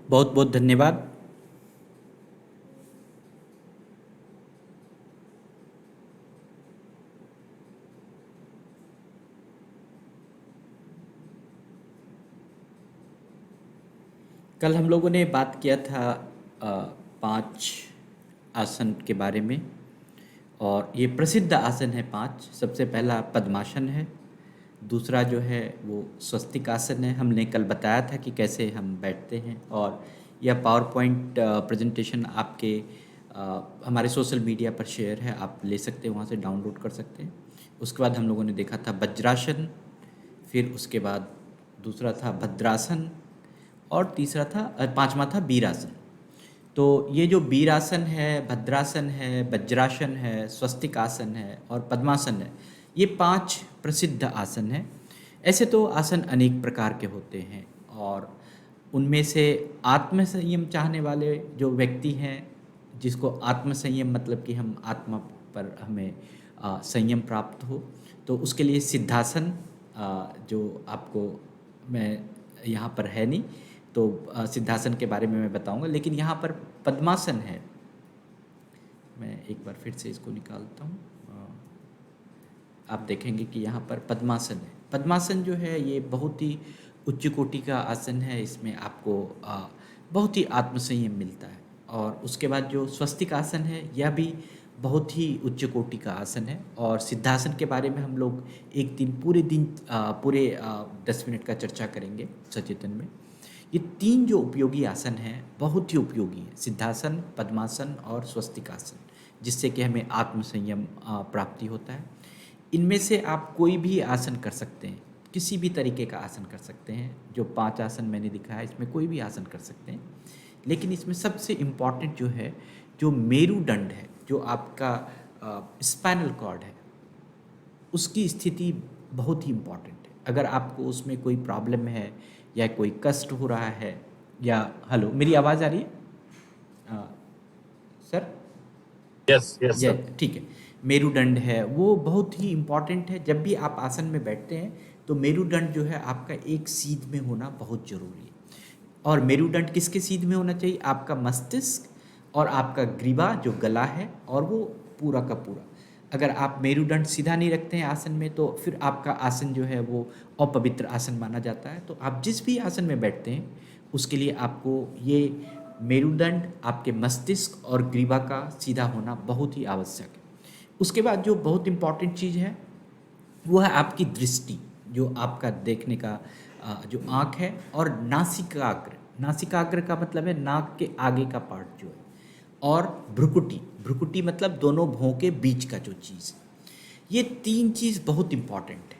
बहुत बहुत धन्यवाद। कल हम लोगों ने बात किया था 5 आसन के बारे में, और ये प्रसिद्ध आसन है 5। सबसे पहला पद्मासन है, दूसरा जो है वो स्वस्तिक आसन है। हमने कल बताया था कि कैसे हम बैठते हैं, और यह पावर पॉइंट प्रेजेंटेशन आपके हमारे सोशल मीडिया पर शेयर है, आप ले सकते हैं, वहाँ से डाउनलोड कर सकते हैं। उसके बाद हम लोगों ने देखा था वज्रासन, फिर उसके बाद दूसरा था भद्रासन, और तीसरा था पांचवा था वीरासन। तो ये जो वीरासन है, भद्रासन है, वज्रासन है, स्वस्तिक आसन है और पद्मासन है, ये 5 प्रसिद्ध आसन हैं। ऐसे तो आसन अनेक प्रकार के होते हैं, और उनमें से आत्म संयम चाहने वाले जो व्यक्ति हैं, जिसको आत्म संयम मतलब कि हम आत्मा पर हमें संयम प्राप्त हो, तो उसके लिए सिद्धासन, जो आपको मैं यहाँ पर है नहीं, तो सिद्धासन के बारे में मैं बताऊंगा। लेकिन यहाँ पर पद्मासन है, मैं एक बार फिर से इसको निकालता हूँ। आप देखेंगे कि यहाँ पर पद्मासन है। पद्मासन जो है ये बहुत ही उच्च कोटि का आसन है। इसमें आपको बहुत ही आत्मसंयम मिलता है। और उसके बाद जो स्वस्तिक आसन है, यह भी बहुत ही उच्च कोटि का आसन है। और सिद्धासन के बारे में हम लोग एक दिन पूरे 10 मिनट का चर्चा करेंगे सचेतन में। ये 3 जो उपयोगी आसन हैं बहुत ही उपयोगी हैं, सिद्धासन, पद्मासन और स्वस्तिक आसन, जिससे कि हमें आत्मसंयम प्राप्ति होता है। इनमें से आप कोई भी आसन कर सकते हैं, किसी भी तरीके का आसन कर सकते हैं। जो 5 आसन मैंने दिखाया, इसमें कोई भी आसन कर सकते हैं। लेकिन इसमें सबसे इम्पॉर्टेंट जो है, जो मेरुदंड है, जो आपका स्पाइनल कॉर्ड है, उसकी स्थिति बहुत ही इम्पॉर्टेंट है। अगर आपको उसमें कोई प्रॉब्लम है या कोई कष्ट हो रहा है, या हेलो, मेरी आवाज़ आ रही है सर? यस यस ये सर। ठीक है। मेरुदंड है वो बहुत ही इम्पॉर्टेंट है। जब भी आप आसन में बैठते हैं तो मेरुदंड जो है आपका एक सीध में होना बहुत ज़रूरी है। और मेरुदंड किसके सीध में होना चाहिए? आपका मस्तिष्क और आपका ग्रीवा जो गला है, और वो पूरा का पूरा। अगर आप मेरुदंड सीधा नहीं रखते हैं आसन में, तो फिर आपका आसन जो है वो अपवित्र आसन माना जाता है। तो आप जिस भी आसन में बैठते हैं उसके लिए आपको ये मेरुदंड, आपके मस्तिष्क और ग्रीवा का सीधा होना बहुत ही आवश्यक है। उसके बाद जो बहुत इम्पॉर्टेंट चीज़ है वो है आपकी दृष्टि, जो आपका देखने का जो आँख है, और नासिकाग्र। नासिकाग्र का मतलब है नाक के आगे का पार्ट जो है, और भ्रुकुटी। भ्रुकुटी मतलब दोनों भौं के बीच का जो चीज़ है। ये 3 चीज़ बहुत इम्पॉर्टेंट है।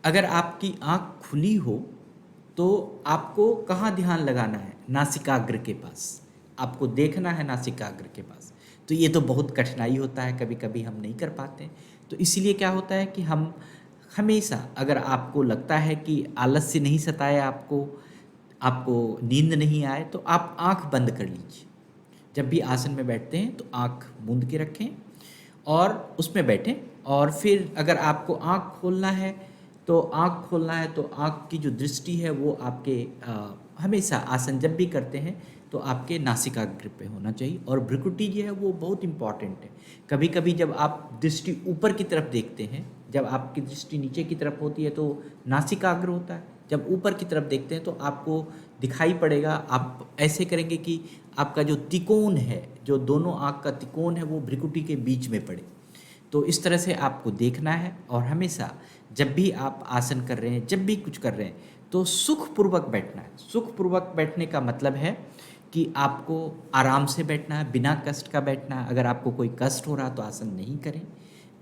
अगर आपकी आँख खुली हो तो आपको कहाँ ध्यान लगाना है? नासिकाग्र के पास। आपको देखना है नासिकाग्र के पास। तो ये तो बहुत कठिनाई होता है, कभी कभी हम नहीं कर पाते। तो इसीलिए क्या होता है कि हम हमेशा, अगर आपको लगता है कि आलस्य नहीं सताए आपको, आपको नींद नहीं आए, तो आप आँख बंद कर लीजिए। जब भी आसन में बैठते हैं तो आँख मूंद के रखें और उसमें बैठें। और फिर अगर आपको आँख खोलना है तो आँख की जो दृष्टि है वो आपके हमेशा आसन जब भी करते हैं तो आपके नासिकाग्र पे होना चाहिए। और भ्रुकुटी जो है वो बहुत इम्पॉर्टेंट है। कभी कभी जब आप दृष्टि ऊपर की तरफ देखते हैं, जब आपकी दृष्टि नीचे की तरफ होती है तो नासिकाग्र होता है, जब ऊपर की तरफ देखते हैं तो आपको दिखाई पड़ेगा। आप ऐसे करेंगे कि आपका जो तिकोण है, जो दोनों आँख का तिकोण है, वो भ्रुकुटी के बीच में पड़े। तो इस तरह से आपको देखना है। और हमेशा जब भी आप आसन कर रहे हैं, जब भी कुछ कर रहे हैं, तो सुखपूर्वक बैठना है। सुखपूर्वक बैठने का मतलब है कि आपको आराम से बैठना है, बिना कष्ट का बैठना है। अगर आपको कोई कष्ट हो रहा तो आसन नहीं करें।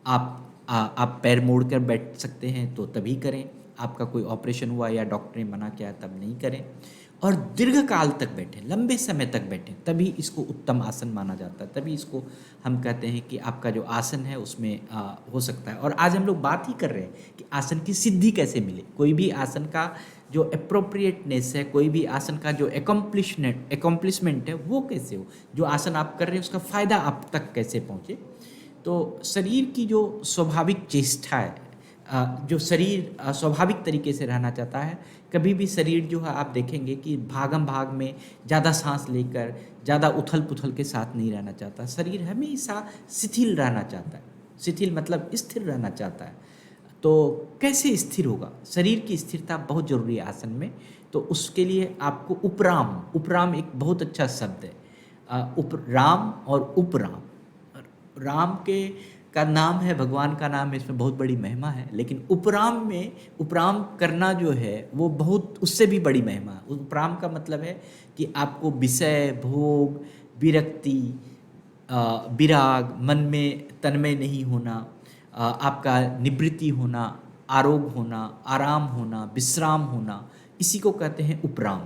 आप पैर मोड़ कर बैठ सकते हैं तो तभी करें। आपका कोई ऑपरेशन हुआ या डॉक्टर ने मना किया तब नहीं करें। और दीर्घ काल तक बैठें, लंबे समय तक बैठें, तभी इसको उत्तम आसन माना जाता है। तभी इसको हम कहते हैं कि आपका जो आसन है उसमें हो सकता है। और आज हम लोग बात ही कर रहे हैं कि आसन की सिद्धि कैसे मिले। कोई भी आसन का जो अप्रोप्रिएटनेस है, कोई भी आसन का जो एकम्प्लिशमेंट है, वो कैसे हो, जो आसन आप कर रहे हैं उसका फ़ायदा आप तक कैसे पहुँचे। तो शरीर की जो स्वाभाविक चेष्टा है, जो शरीर स्वाभाविक तरीके से रहना चाहता है, कभी भी शरीर जो है आप देखेंगे कि भागम भाग में ज़्यादा सांस लेकर ज़्यादा उथल पुथल के साथ नहीं रहना चाहता। शरीर हमेशा शिथिल रहना चाहता है। शिथिल मतलब स्थिर रहना चाहता है। तो कैसे स्थिर होगा? शरीर की स्थिरता बहुत ज़रूरी है आसन में। तो उसके लिए आपको उपराम, उपराम एक बहुत अच्छा शब्द है। उपराम और उपराम, राम के का नाम है, भगवान का नाम है, इसमें बहुत बड़ी महिमा है। लेकिन उपराम में उपराम करना जो है वो बहुत उससे भी बड़ी महिमा है। उपराम का मतलब है कि आपको विषय, भोग, विरक्ति, विराग, मन में तन्मय नहीं होना, आपका निवृत्ति होना, आरोग होना, आराम होना, विश्राम होना, इसी को कहते हैं उपराम।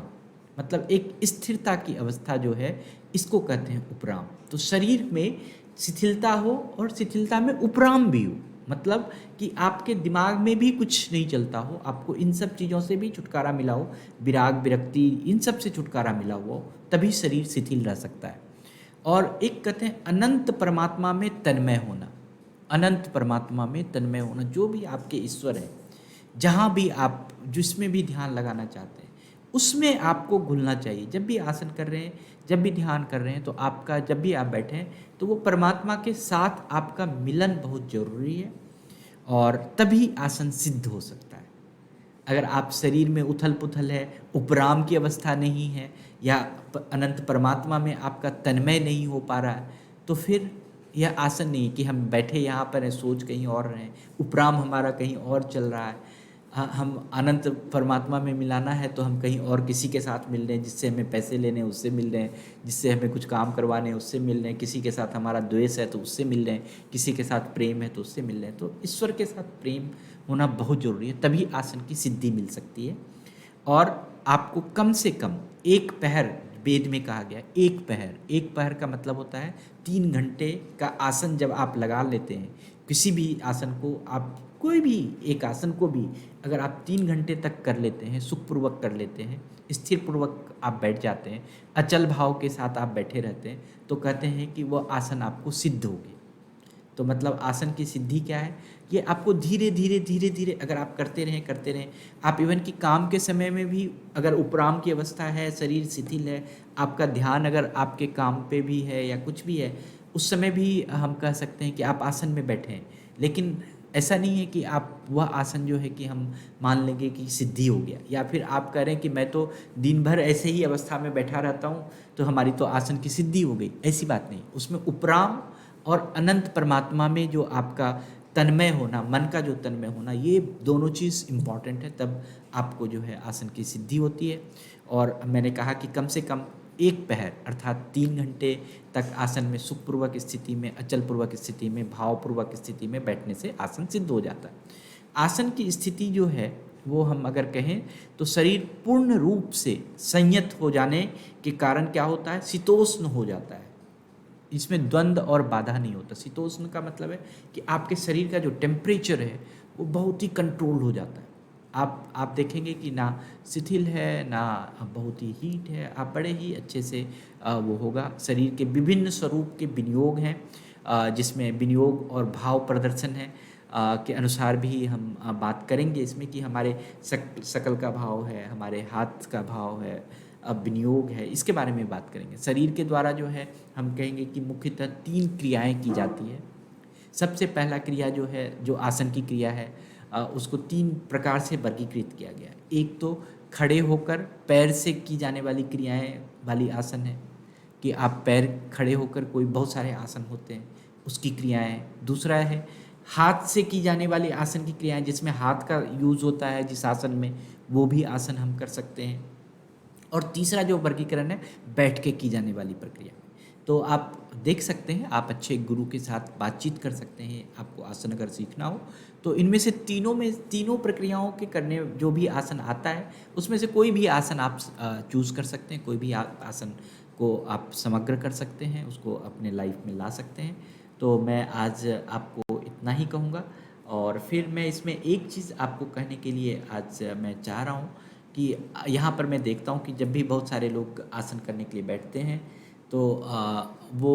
मतलब एक स्थिरता की अवस्था जो है इसको कहते हैं उपराम। तो शरीर में शिथिलता हो और शिथिलता में उपराम भी हो, मतलब कि आपके दिमाग में भी कुछ नहीं चलता हो, आपको इन सब चीज़ों से भी छुटकारा मिला हो, विराग, विरक्ति, इन सब से छुटकारा मिला हुआ हो, तभी शरीर शिथिल रह सकता है। और एक कहते हैं अनंत परमात्मा में तन्मय होना। अनंत परमात्मा में तन्मय होना, जो भी आपके ईश्वर है, जहाँ भी आप जिसमें भी ध्यान लगाना चाहते हैं उसमें आपको घुलना चाहिए। जब भी आसन कर रहे हैं, जब भी ध्यान कर रहे हैं, तो आपका जब भी आप बैठें तो वो परमात्मा के साथ आपका मिलन बहुत ज़रूरी है, और तभी आसन सिद्ध हो सकता है। अगर आप शरीर में उथल पुथल है, उपराम की अवस्था नहीं है, या अनंत परमात्मा में आपका तन्मय नहीं हो पा रहा है, तो फिर यह आसन नहीं है कि हम बैठे यहाँ पर हैं, सोच कहीं और रहे हैं, उपराम हमारा कहीं और चल रहा है। हम अनंत परमात्मा में मिलाना है तो हम कहीं और किसी के साथ मिल रहे हैं, जिससे हमें पैसे लेने हैं उससे मिल रहे हैं, जिससे हमें कुछ काम करवाने हैं उससे मिल रहे हैं, किसी के साथ हमारा द्वेष है तो उससे मिल रहे हैं, किसी के साथ प्रेम है तो उससे मिल रहे हैं। तो ईश्वर के साथ प्रेम होना बहुत ज़रूरी है, तभी आसन की सिद्धि मिल सकती है। और आपको कम से कम एक पहर, वेद में कहा गया एक पहर, एक पहर का मतलब होता है 3 घंटे का आसन जब आप लगा लेते हैं, किसी भी आसन को आप, कोई भी एक आसन को भी अगर आप 3 घंटे तक कर लेते हैं, सुखपूर्वक कर लेते हैं, स्थिर पूर्वक आप बैठ जाते हैं, अचल भाव के साथ आप बैठे रहते हैं, तो कहते हैं कि वह आसन आपको सिद्ध होगी। तो मतलब आसन की सिद्धि क्या है? ये आपको धीरे धीरे धीरे धीरे अगर आप करते रहें, आप इवन कि काम के समय में भी अगर उपराम की अवस्था है, शरीर शिथिल है, आपका ध्यान अगर आपके काम पे भी है या कुछ भी है, उस समय भी हम कह सकते हैं कि आप आसन में बैठे हैं। लेकिन ऐसा नहीं है कि आप वह आसन जो है कि हम मान लेंगे कि सिद्धि हो गया, या फिर आप कह रहे हैं कि मैं तो दिन भर ऐसे ही अवस्था में बैठा रहता हूँ तो हमारी तो आसन की सिद्धि हो गई, ऐसी बात नहीं। उसमें उपराम और अनंत परमात्मा में जो आपका तन्मय होना, मन का जो तन्मय होना, ये दोनों चीज़ इम्पॉर्टेंट है, तब आपको जो है आसन की सिद्धि होती है। और मैंने कहा कि कम से कम एक पहर अर्थात 3 घंटे तक आसन में सुखपूर्वक स्थिति में, अचलपूर्वक स्थिति में, भावपूर्वक स्थिति में बैठने से आसन सिद्ध हो जाता है। आसन की स्थिति जो है वो हम अगर कहें तो शरीर पूर्ण रूप से संयत हो जाने के कारण क्या होता है, शीतोष्ण हो जाता है। इसमें द्वंद्व और बाधा नहीं होता। शीतोष्ण का मतलब है कि आपके शरीर का जो टेम्परेचर है वो बहुत ही कंट्रोल हो जाता है। आप देखेंगे कि ना शिथिल है ना बहुत ही हीट है, आप बड़े ही अच्छे से वो होगा। शरीर के विभिन्न स्वरूप के विनियोग हैं, जिसमें विनियोग और भाव प्रदर्शन है के अनुसार भी हम बात करेंगे इसमें कि हमारे शकल का भाव है, हमारे हाथ का भाव है, अब विनियोग है, इसके बारे में बात करेंगे। शरीर के द्वारा जो है हम कहेंगे कि मुख्यतः 3 क्रियाएं की जाती है। सबसे पहला क्रिया जो है, जो आसन की क्रिया है, उसको 3 प्रकार से वर्गीकृत किया गया है। एक तो खड़े होकर पैर से की जाने वाली क्रियाएं वाली आसन है कि आप पैर खड़े होकर, कोई बहुत सारे आसन होते हैं उसकी क्रियाएं। दूसरा है हाथ से की जाने वाली आसन की क्रियाएं, जिसमें हाथ का यूज़ होता है जिस आसन में, वो भी आसन हम कर सकते हैं। और तीसरा जो वर्गीकरण है बैठ के की जाने वाली प्रक्रिया में। तो आप देख सकते हैं, आप अच्छे गुरु के साथ बातचीत कर सकते हैं, आपको आसन अगर सीखना हो तो इनमें से तीनों प्रक्रियाओं के करने जो भी आसन आता है उसमें से कोई भी आसन आप चूज़ कर सकते हैं, कोई भी आसन को आप समग्र कर सकते हैं, उसको अपने लाइफ में ला सकते हैं। तो मैं आज आपको इतना ही कहूँगा। और फिर मैं इसमें एक चीज़ आपको कहने के लिए आज मैं चाह रहा हूँ कि यहाँ पर मैं देखता हूँ कि जब भी बहुत सारे लोग आसन करने के लिए बैठते हैं तो वो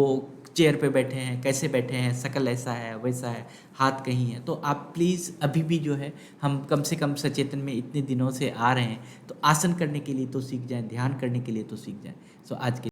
चेयर पे बैठे हैं, कैसे बैठे हैं, शकल ऐसा है वैसा है, हाथ कहीं है। तो आप प्लीज़ अभी भी जो है, हम कम से कम सचेतन में इतने दिनों से आ रहे हैं, तो आसन करने के लिए तो सीख जाएं, ध्यान करने के लिए तो सीख जाएं। सो आज के